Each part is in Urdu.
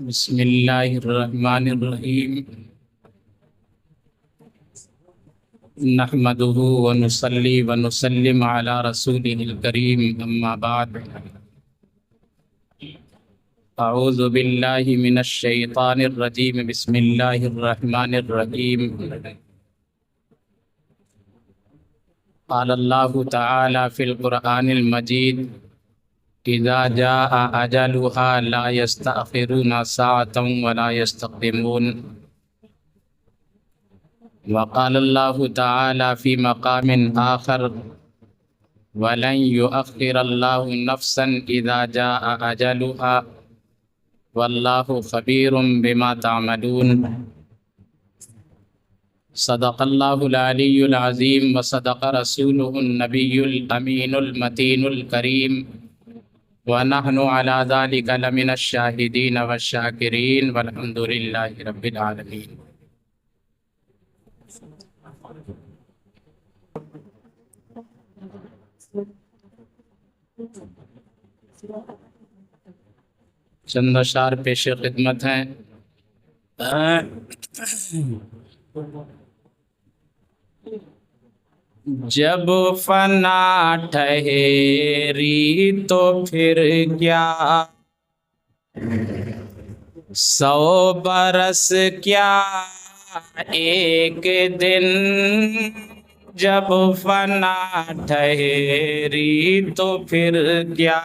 بسم اللہ الرحمن الرحیم نحمده ونصلي ونسلم على رسوله الكريم اما بعد اعوذ باللہ من الشیطان الرجیم بسم اللہ الرحمن الرحیم قال اللہ تعالی فی القرآن المجید اذا جاء اجلها لا يستأخرون ساعة ولا يستقدمون وقال الله تعالى في مقام آخر ولن يؤخر الله نفسا إذا جاء أجلها والله خبير بما تعملون صدق الله العلي العظيم وصدق رسوله النبي الأمين المتين الكريم ونحن على ذلك لمن الشاهدين والشاكرين والحمد لله رب العالمين. چند اشعار پیش خدمت ہیں. جب فنا ٹھہری تو پھر کیا 100 برس کیا ایک دن جب فنا ٹھہری تو پھر کیا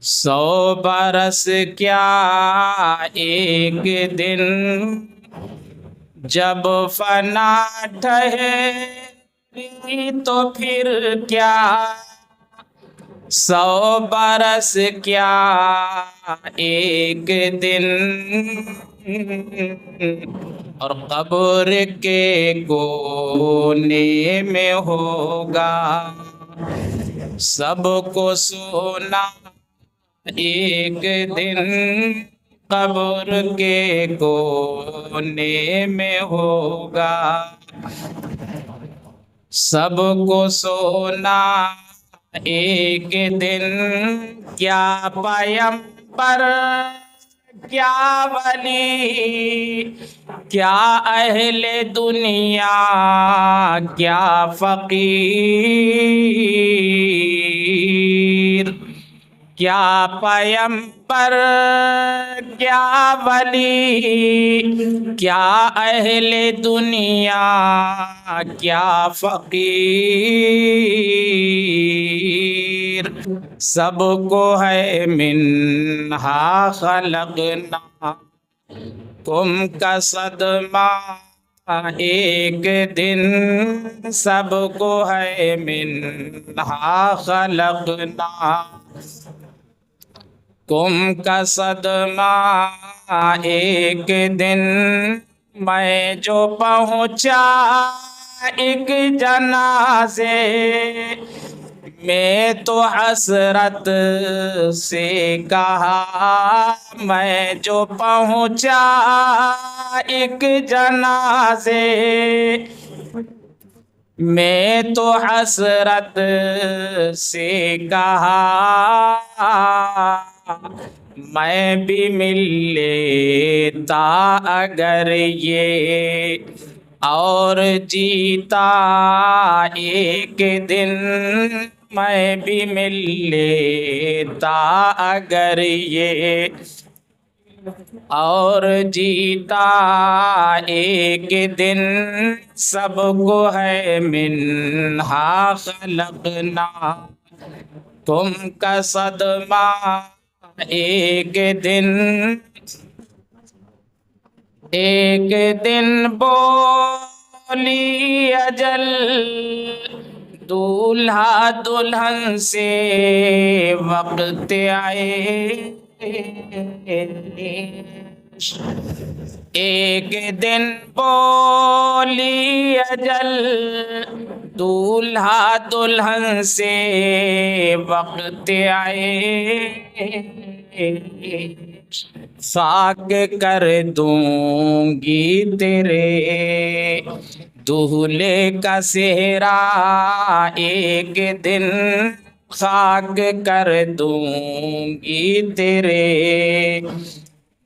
100 برس کیا ایک دن جب فنا ٹھہری تو پھر کیا 100 برس کیا ایک دن اور قبر کے کونے میں ہوگا سب کو سونا ایک دن قبر کے کونے میں ہوگا سب کو سونا ایک دن کیا پیغمبر کیا ولی کیا اہل دنیا کیا فقیر کیا پیغمبر کیا ولی کیا اہل دنیا کیا فقیر سب کو ہے منہا خلقناکم کا صدمہ ایک دن سب کو ہے منہا خلقناکم کا صدمہ ایک دن میں جو پہنچا ایک جنازے میں تو حسرت سے کہا میں جو پہنچا ایک جنازے میں تو حسرت سے کہا میں بھی مل لیتا اگر یہ اور جیتا ایک دن میں بھی مل لیتا اگر یہ اور جیتا ایک دن سب کو ہے منہا خلقناکم کا صدمہ ایک دن بولی اجل دولہا دلہن سے وقت آئے ایک دن بولی اجل دولہا دلہن سے وقت آئے خاک کر دوں گی تیرے دولہے کا سہرا ایک دن خاک کر دوں گی تیرے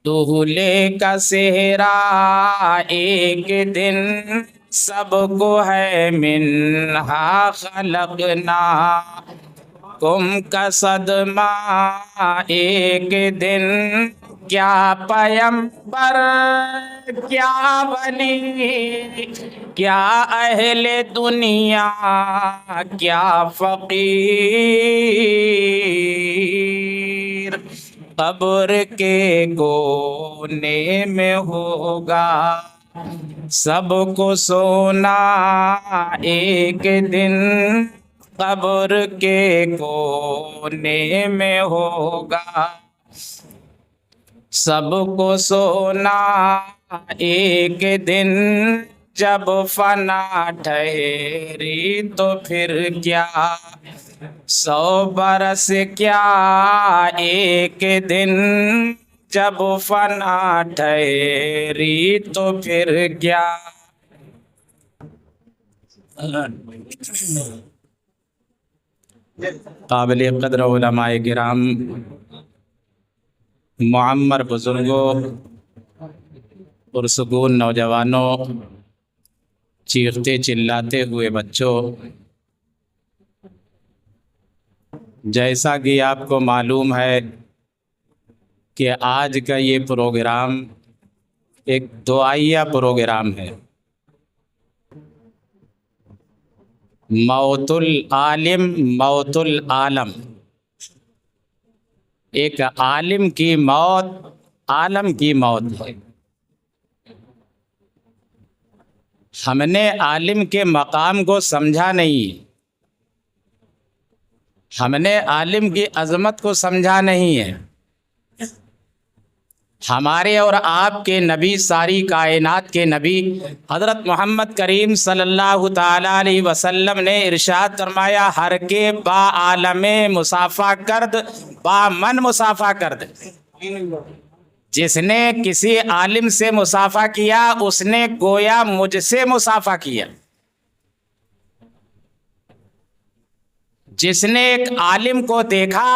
دولے کا صحرا ایک دن، سب کو ہے منہا خلقنا کم کا صدمہ ایک دن، کیا پیمبر کیا ولی کیا اہل دنیا کیا فقیر قبر کے کونے میں ہوگا سب کو سونا ایک دن، قبر کے کونے میں ہوگا سب کو سونا ایک دن، جب فنا ٹھہری تو پھر کیا 100 برس کیا ایک دن، جب فنا ٹھہری تو پھر کیا۔ قابل قدر علماء کرام، معمر بزرگوں، پرسکون نوجوانوں، چیختے چلاتے ہوئے بچوں، جیسا کہ آپ کو معلوم ہے کہ آج کا یہ پروگرام ایک دعائیہ پروگرام ہے۔ موت العالم موت العالم، ایک عالم کی موت عالم کی موت ہے۔ ہم نے عالم کے مقام کو سمجھا نہیں، ہم نے عالم کی عظمت کو سمجھا نہیں ہے۔ ہمارے اور آپ کے نبی، ساری کائنات کے نبی حضرت محمد کریم صلی اللہ تعالیٰ علیہ وسلم نے ارشاد فرمایا، ہر کے با عالم مصافہ کرد با من مصافہ کرد۔ جس نے کسی عالم سے مصافہ کیا اس نے گویا مجھ سے مصافہ کیا۔ جس نے ایک عالم کو دیکھا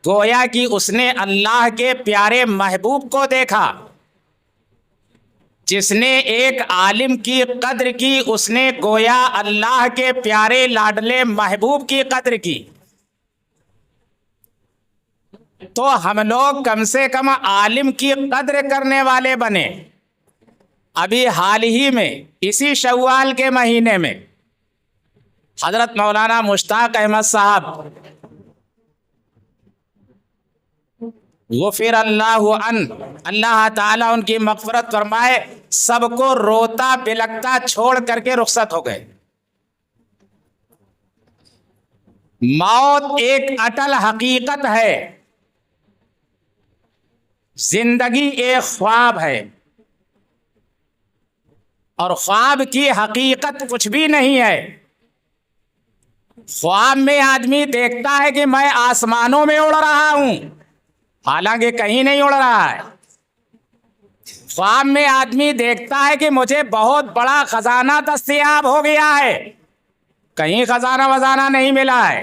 گویا کہ اس نے اللہ کے پیارے محبوب کو دیکھا۔ جس نے ایک عالم کی قدر کی اس نے گویا اللہ کے پیارے لاڈلے محبوب کی قدر کی۔ تو ہم لوگ کم سے کم عالم کی قدر کرنے والے بنے۔ ابھی حال ہی میں اسی شوال کے مہینے میں حضرت مولانا مشتاق احمد صاحب غفر اللہ عنہ، اللہ تعالیٰ ان کی مغفرت فرمائے، سب کو روتا بلکتا چھوڑ کر کے رخصت ہو گئے۔ موت ایک اٹل حقیقت ہے، زندگی ایک خواب ہے، اور خواب کی حقیقت کچھ بھی نہیں ہے۔ خواب میں آدمی دیکھتا ہے کہ میں آسمانوں میں اڑ رہا ہوں، حالانکہ کہیں نہیں اڑ رہا ہے۔ خواب میں آدمی دیکھتا ہے کہ مجھے بہت بڑا خزانہ دستیاب ہو گیا ہے، کہیں خزانہ وزانہ نہیں ملا ہے۔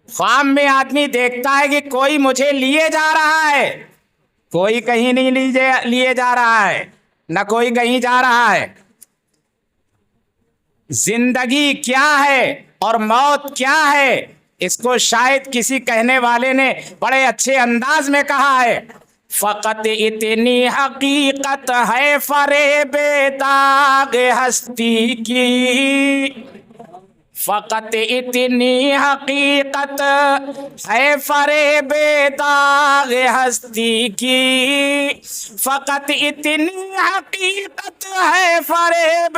خواب میں آدمی دیکھتا ہے کہ کوئی مجھے لیے جا رہا ہے، کوئی کہیں نہیں لیے جا رہا ہے، نہ کوئی کہیں جا رہا ہے۔ زندگی کیا ہے اور موت کیا ہے، اس کو شاید کسی کہنے والے نے بڑے اچھے انداز میں کہا ہے، فقط اتنی حقیقت ہے فریب داغ ہستی کی، فقط اتنی حقیقت ہے فریب داغ ہستی کی، فقط اتنی حقیقت ہے فریب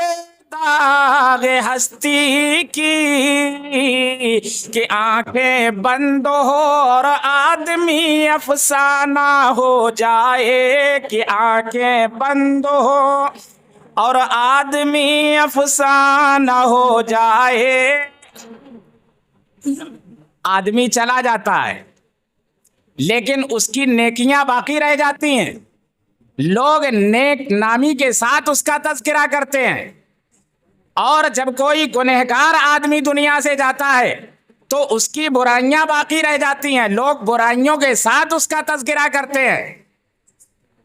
داغ ہستی کی، کہ آنکھیں بند ہو اور آدمی افسانہ ہو جائے، کہ آنکھیں بند ہو اور آدمی افسانہ ہو جائے۔ آدمی چلا جاتا ہے لیکن اس کی نیکیاں باقی رہ جاتی ہیں، لوگ نیک نامی کے ساتھ اس کا تذکرہ کرتے ہیں، اور جب کوئی گنہگار آدمی دنیا سے جاتا ہے تو اس کی برائیاں باقی رہ جاتی ہیں، لوگ برائیوں کے ساتھ اس کا تذکرہ کرتے ہیں۔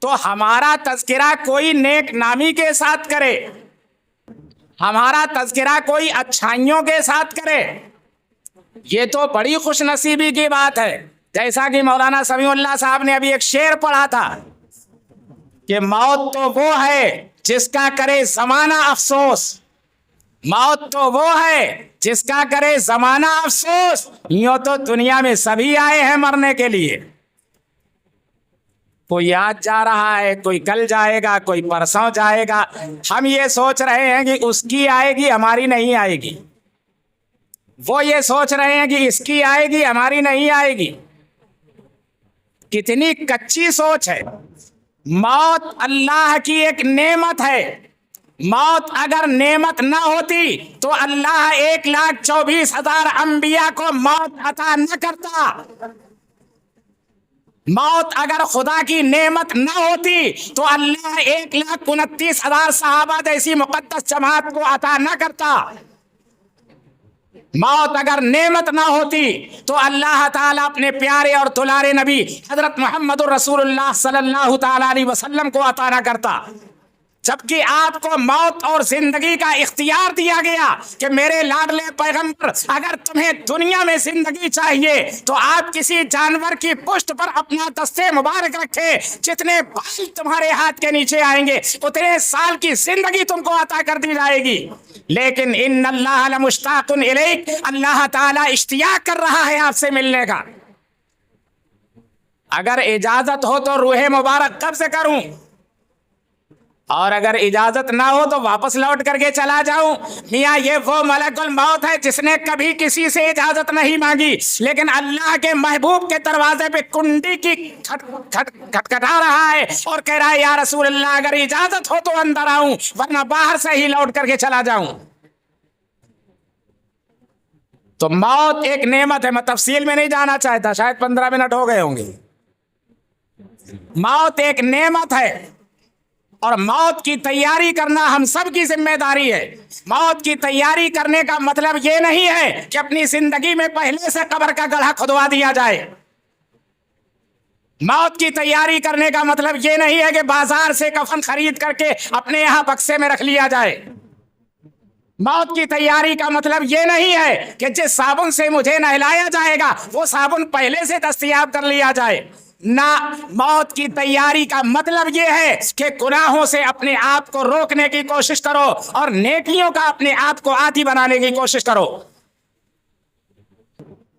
تو ہمارا تذکرہ کوئی نیک نامی کے ساتھ کرے، ہمارا تذکرہ کوئی اچھائیوں کے ساتھ کرے، یہ تو بڑی خوش نصیبی کی بات ہے۔ جیسا کہ مولانا سمیع اللہ صاحب نے ابھی ایک شعر پڑھا تھا کہ موت تو وہ ہے جس کا کرے زمانہ افسوس، موت تو وہ ہے جس کا کرے زمانہ افسوس، یوں تو دنیا میں سبھی آئے ہیں مرنے کے لیے۔ کوئی آج جا رہا ہے، کوئی کل جائے گا، کوئی پرسوں جائے گا، ہم یہ سوچ رہے ہیں کہ اس کی آئے گی ہماری نہیں آئے گی، وہ یہ سوچ رہے ہیں کہ اس کی آئے گی ہماری نہیں آئے گی۔ کتنی کچی سوچ ہے۔ موت اللہ کی ایک نعمت ہے، موت اگر نعمت نہ ہوتی تو اللہ 1,24,000 انبیاء کو موت عطا نہ کرتا۔ موت اگر خدا کی نعمت نہ ہوتی تو اللہ 1,29,000 صحابہ جیسی مقدس جماعت کو عطا نہ کرتا۔ موت اگر نعمت نہ ہوتی تو اللہ تعالیٰ اپنے پیارے اور دلارے نبی حضرت محمد رسول اللہ صلی اللہ تعالیٰ علیہ وسلم کو عطا نہ کرتا۔ جبکہ آپ کو موت اور زندگی کا اختیار دیا گیا کہ میرے لاڈلے پیغمبر، اگر تمہیں دنیا میں زندگی چاہیے تو آپ کسی جانور کی پشت پر اپنا دستے مبارک رکھے، جتنے بال تمہارے ہاتھ کے نیچے آئیں گے اتنے سال کی زندگی تم کو عطا کر دی جائے گی۔ لیکن ان اللہ لمشتاق الیک، اللہ تعالیٰ اشتیاق کر رہا ہے آپ سے ملنے کا۔ اگر اجازت ہو تو روح مبارک قبض کروں، اور اگر اجازت نہ ہو تو واپس لوٹ کر کے چلا جاؤں۔ میاں یہ وہ ملک الموت ہے جس نے کبھی کسی سے اجازت نہیں مانگی، لیکن اللہ کے محبوب کے دروازے پہ کنڈی کی کھٹکھٹا رہا ہے اور کہہ رہا ہے یا رسول اللہ اگر اجازت ہو تو اندر آؤں، ورنہ باہر سے ہی لوٹ کر کے چلا جاؤں۔ تو موت ایک نعمت ہے، میں تفصیل میں نہیں جانا چاہتا، شاید 15 منٹ ہو گئے ہوں گے۔ موت ایک نعمت ہے اور موت کی تیاری کرنا ہم سب کی ذمہ داری ہے۔ موت کی تیاری کرنے کا مطلب یہ نہیں ہے کہ اپنی زندگی میں پہلے سے قبر کا گڑھا کھدوا دیا جائے۔ موت کی تیاری کرنے کا مطلب یہ نہیں ہے کہ بازار سے کفن خرید کر کے اپنے یہاں بکسے میں رکھ لیا جائے۔ موت کی تیاری کا مطلب یہ نہیں ہے کہ جس صابن سے مجھے نہلایا جائے گا وہ صابن پہلے سے دستیاب کر لیا جائے۔ نہ، موت کی تیاری کا مطلب یہ ہے کہ گناہوں سے اپنے آپ کو روکنے کی کوشش کرو اور نیکیوں کا اپنے آپ کو عادی بنانے کی کوشش کرو۔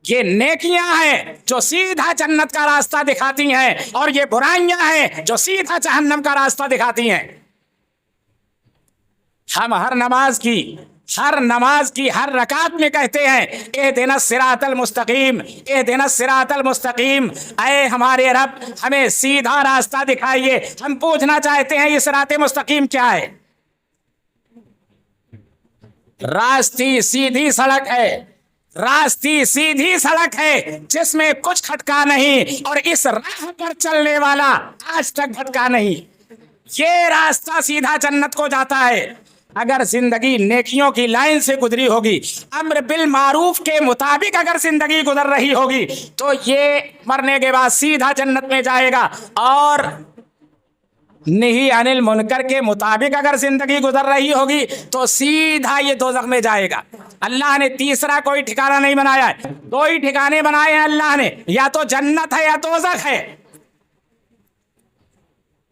یہ نیکیاں ہیں جو سیدھا جنت کا راستہ دکھاتی ہیں اور یہ برائیاں ہیں جو سیدھا جہنم کا راستہ دکھاتی ہیں۔ ہم ہر نماز کی ہر رکعت میں کہتے ہیں اہدنا الصراط المستقیم، اہدنا الصراط المستقیم، اے ہمارے رب ہمیں سیدھا راستہ دکھائیے۔ ہم پوچھنا چاہتے ہیں یہ صراط مستقیم کیا ہے؟ راستی سیدھی سڑک ہے، راستی سیدھی سڑک ہے جس میں کچھ کھٹکا نہیں، اور اس راہ پر چلنے والا آج تک بھٹکا نہیں۔ یہ راستہ سیدھا جنت کو جاتا ہے۔ اگر زندگی نیکیوں کی لائن سے گزری ہوگی، امر بالمعروف کے مطابق اگر زندگی گزر رہی ہوگی تو یہ مرنے کے بعد سیدھا جنت میں جائے گا، اور نہی عن المنکر کے مطابق اگر زندگی گزر رہی ہوگی تو سیدھا یہ دوزخ میں جائے گا۔ اللہ نے تیسرا کوئی ٹھکانہ نہیں بنایا ہے، دو ہی ٹھکانے بنائے ہیں اللہ نے، یا تو جنت ہے یا دوزخ ہے۔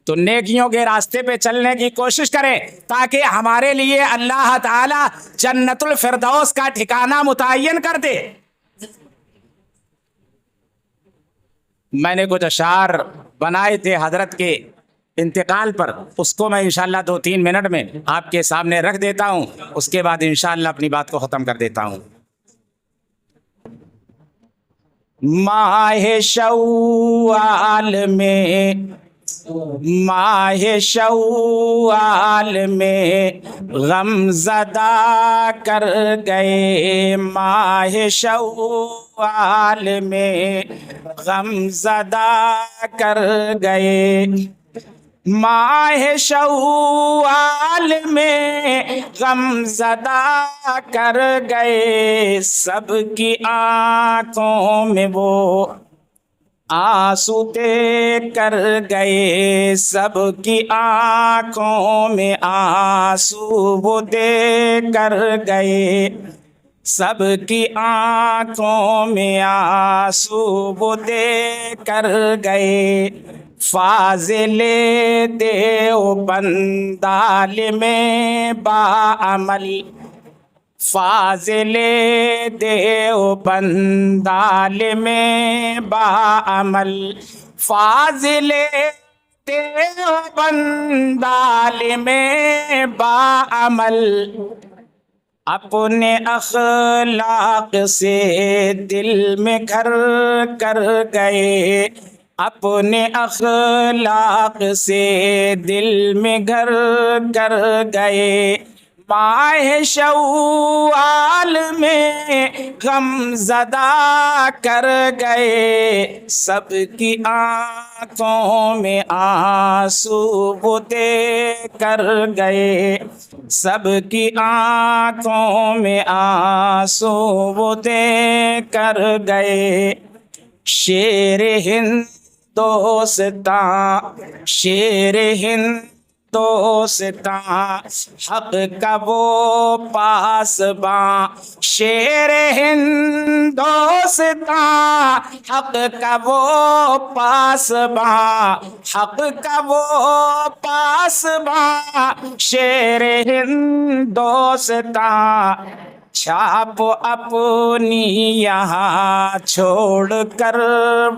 تو نیکیوں کے راستے پہ چلنے کی کوشش کریں تاکہ ہمارے لیے اللہ تعالی جنت الفردوس کا ٹھکانہ متعین کر دے۔ میں نے کچھ اشعار بنائے تھے حضرت کے انتقال پر، اس کو میں انشاءاللہ 2-3 منٹ میں آپ کے سامنے رکھ دیتا ہوں، اس کے بعد انشاءاللہ اپنی بات کو ختم کر دیتا ہوں۔ ماہ شوال میں، ماہ شوال میں غم زدہ کر گئے، ماہ شوال میں غم زدہ کر گئے، ماہ شوال میں غم زدہ کر گئے، سب کی آنکھوں میں وہ آنسو دے کر گئے، سب کی آنکھوں میں آنسو وہ دے کر گئے، سب کی آنکھوں میں آنسو وہ دے کر گئے۔ فاضل دیوبند عالم باعمل، فاضل دیوبند عالم باعمل، فاضل دیوبند عالم باعمل، اپنے اخلاق سے دل میں گھر کر گئے، اپنے اخلاق سے دل میں گھر کر گئے۔ ماہ شوال میں غم زدہ کر گئے، سب کی آنکھوں میں آنسو وہ دے کر گئے، سب کی آنکھوں میں آنسو وہ دے کر گئے۔ شیر ہندوستان، شیر ہندوستان، حق کا وہ پاسباں، شیر ہندوستان، حق کا وہ پاسباں، حق کا وہ پاسباں، شیر ہندوستان۔ چھاپ اپنی یہاں چھوڑ کر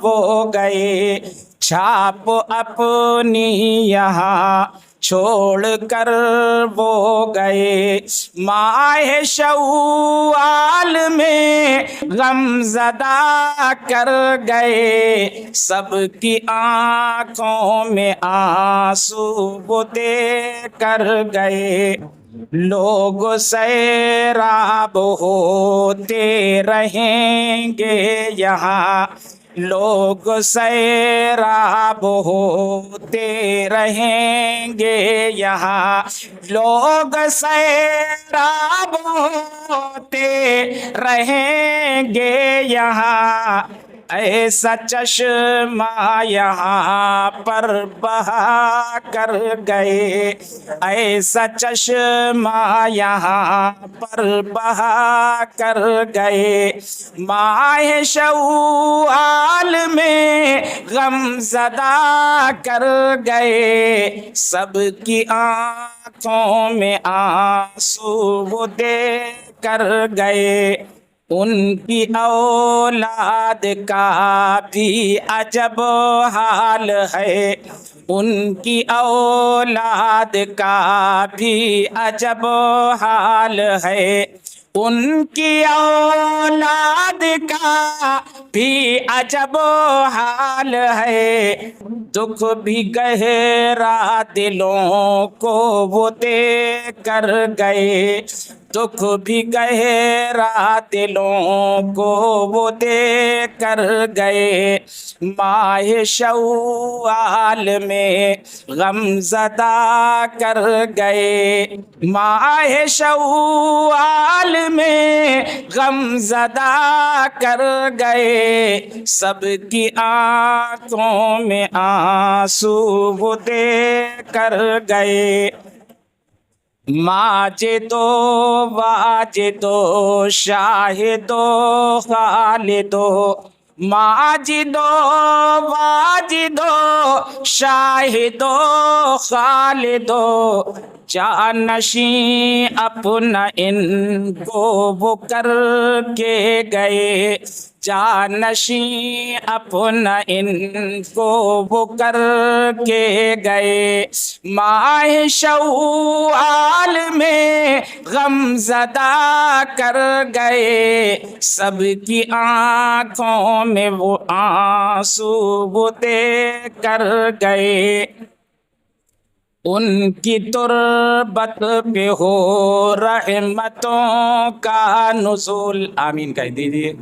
وہ گئے، چھاپ اپنی یہاں چھوڑ کر وہ گئے۔ ماہ شوال میں غم زدہ کر گئے، سب کی آنکھوں میں آنسو وہ دے کر گئے۔ لوگ سیراب ہوتے رہیں گے یہاں، لوگ سیراب ہوتے رہیں گے یہاں، لوگ سیراب ہوتے رہیں گے یہاں۔ ایسا چشمہ یہاں پر بہا کر گئے، ایسا چشمہ یہاں پر بہا کر گئے۔ ماہ شوال میں غم زدہ کر گئے، سب کی آنکھوں میں آنسو وہ دے کر گئے۔ ان کی اولاد کا بھی عجب حال ہے، ان کی اولاد کا بھی عجب حال ہے، ان کی اولاد کا بھی عجب حال ہے۔ دکھ بھی گہرا دلوں کو وہ دے کر گئے، دکھ بھی گہرا دلوں کو وہ دے کر گئے۔ ماہ شوال میں غم زدہ کر گئے، ماہ شوال میں غم زدہ کر گئے، سب کی آنکھوں میں آنسو وہ دے کر گئے۔ ماجد و واجد و شاہد و خالد و، ماجد و واجد و شاہد و خالد و، جانشین اپنا ان کو وہ کر کے گئے، جانشین اپنا ان کو وہ کر کے گئے۔ ماہ شوال میں غم زدہ کر گئے، سب کی آنکھوں میں وہ آنسو وہ دے کر گئے۔ ان کی تربت پہ ہو رحمتوں کا نزول، آمین کہہ دیجیے۔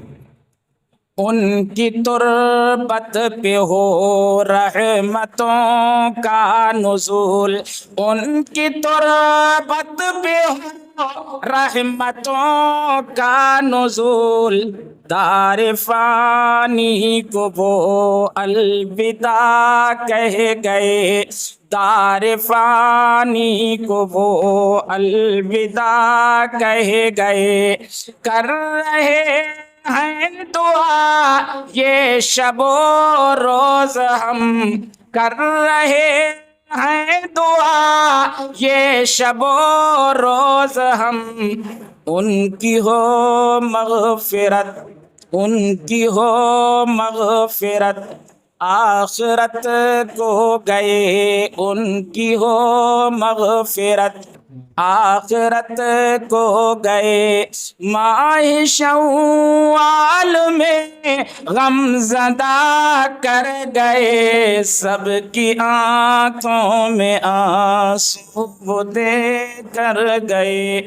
ان کی تربت پہ ہو رحمتوں کا نزول، ان کی تربت پہ ہو رحمتوں کا نزول، دار فانی کو وہ الوداع کہہ گئے، دار فانی کو وہ الوداع کہہ گئے، کر رہے ہیں دعا یہ شب و روز ہم، کر رہے ہیں دعا یہ شب و روز ہم، ان کی ہو مغفرت، ان کی ہو مغفرت، آخرت کو گئے ان کی ہو مغفرت، آخرت کو گئے، ماہ شوال میں غم زدہ کر گئے، سب کی آنکھوں میں آنسو دے کر گئے۔